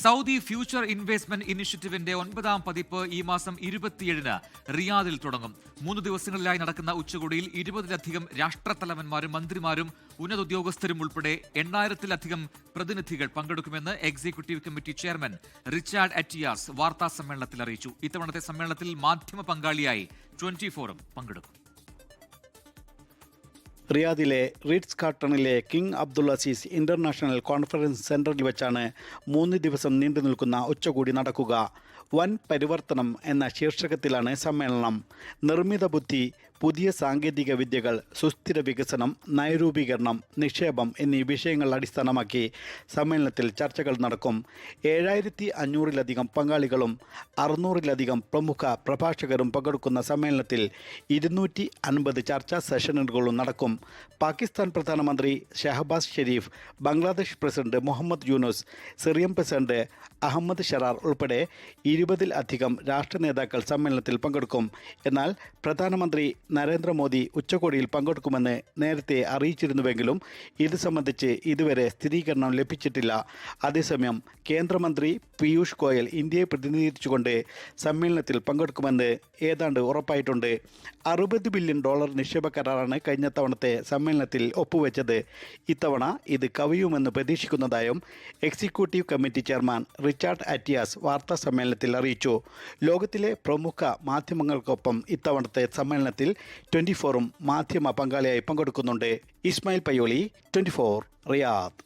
Saudi future investment ഇനിഷ്യേറ്റീവിന്റെ 9ാം പതിപ്പ് ഈ മാസം 27-ന് റിയാദിൽ തുടങ്ങും. 3 ദിവസങ്ങളിലായി നടക്കുന്ന ഉച്ചകോടിയിൽ 20-ലധികം രാഷ്ട്രത്തലവന്മാരും മന്ത്രിമാരും ഉന്നത ഉദ്യോഗസ്ഥരും ഉൾപ്പെടെ 8,000-ലധികം പ്രതിനിധികൾ പങ്കെടുക്കുമെന്ന് എക്സിക്യൂട്ടീവ് കമ്മിറ്റി ചെയർമാൻ റിച്ചാർഡ് അറ്റിയാസ് വാർത്താ സമ്മേളനത്തിൽ അറിയിച്ചു. ഇത്തവണത്തെ സമ്മേളനത്തിൽ മാധ്യമ പങ്കാളിയായി 24-ഉം പങ്കെടുക്കും. റിയാദിലെ റിറ്റ്സ് കാർട്ടണിലെ King Abdul Aziz international conference സെന്ററിൽ വെച്ചാണ് 3 ദിവസം നീണ്ടു നിൽക്കുന്ന ഉച്ചകോടി നടക്കുക. വൻ പരിവർത്തനം എന്ന ശീർഷകത്തിലാണ് സമ്മേളനം. നിർമ്മിത ബുദ്ധി, പുതിയ സാങ്കേതിക വിദ്യകൾ, സുസ്ഥിര വികസനം, നയരൂപീകരണം, നിക്ഷേപം എന്നീ വിഷയങ്ങൾ അടിസ്ഥാനമാക്കി സമ്മേളനത്തിൽ ചർച്ചകൾ നടക്കും. 7,500-ലധികം പങ്കാളികളും 600-ലധികം പ്രമുഖ പ്രഭാഷകരും പങ്കെടുക്കുന്ന സമ്മേളനത്തിൽ 250 ചർച്ചാ സെഷനുകളും നടക്കും. പാകിസ്ഥാൻ പ്രധാനമന്ത്രി Shehbaz Sharif, Bangladesh president Muhammad Yunus, Syrian president Ahmed Sharaa ഉൾപ്പെടെ 20-ലധികം രാഷ്ട്ര നേതാക്കൾ സമ്മേളനത്തിൽ പങ്കെടുക്കും. എന്നാൽ പ്രധാനമന്ത്രി നരേന്ദ്രമോദി ഉച്ചകോടിയിൽ പങ്കെടുക്കുമെന്ന് നേരത്തെ അറിയിച്ചിരുന്നുവെങ്കിലും ഇത് സംബന്ധിച്ച് ഇതുവരെ സ്ഥിരീകരണം ലഭിച്ചിട്ടില്ല. അതേസമയം കേന്ദ്രമന്ത്രി പീയൂഷ് ഗോയൽ ഇന്ത്യയെ പ്രതിനിധീകരിച്ചുകൊണ്ട് സമ്മേളനത്തിൽ പങ്കെടുക്കുമെന്ന് ഏതാണ്ട് ഉറപ്പായിട്ടുണ്ട്. $60 ബില്യൺ നിക്ഷേപ കരാറാണ് കഴിഞ്ഞ തവണത്തെ സമ്മേളനത്തിൽ ഒപ്പുവെച്ചത്. ഇത്തവണ ഇത് കവിയുമെന്ന് പ്രതീക്ഷിക്കുന്നതായും എക്സിക്യൂട്ടീവ് കമ്മിറ്റി ചെയർമാൻ റിച്ചാർഡ് അറ്റിയാസ് വാർത്താ സമ്മേളനത്തിൽ അറിയിച്ചു. ലോകത്തിലെ പ്രമുഖ മാധ്യമങ്ങൾക്കൊപ്പം ഇത്തവണത്തെ സമ്മേളനത്തിൽ 24-ഉം മാധ്യമ പങ്കാളിയായി പങ്കെടുക്കുന്നുണ്ട്. ഇസ്മായിൽ പയ്യോളി, 24 റിയാദ്.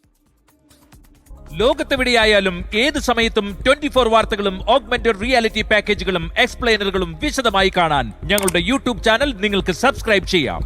ലോകത്തെവിടെയായാലും ഏത് സമയത്തും 24 വാർത്തകളും ഓഗ്മെന്റഡ് റിയാലിറ്റി പാക്കേജുകളും എക്സ്പ്ലെയിനറുകളും വിശദമായി കാണാൻ ഞങ്ങളുടെ യൂട്യൂബ് ചാനൽ നിങ്ങൾക്ക് സബ്സ്ക്രൈബ് ചെയ്യാം.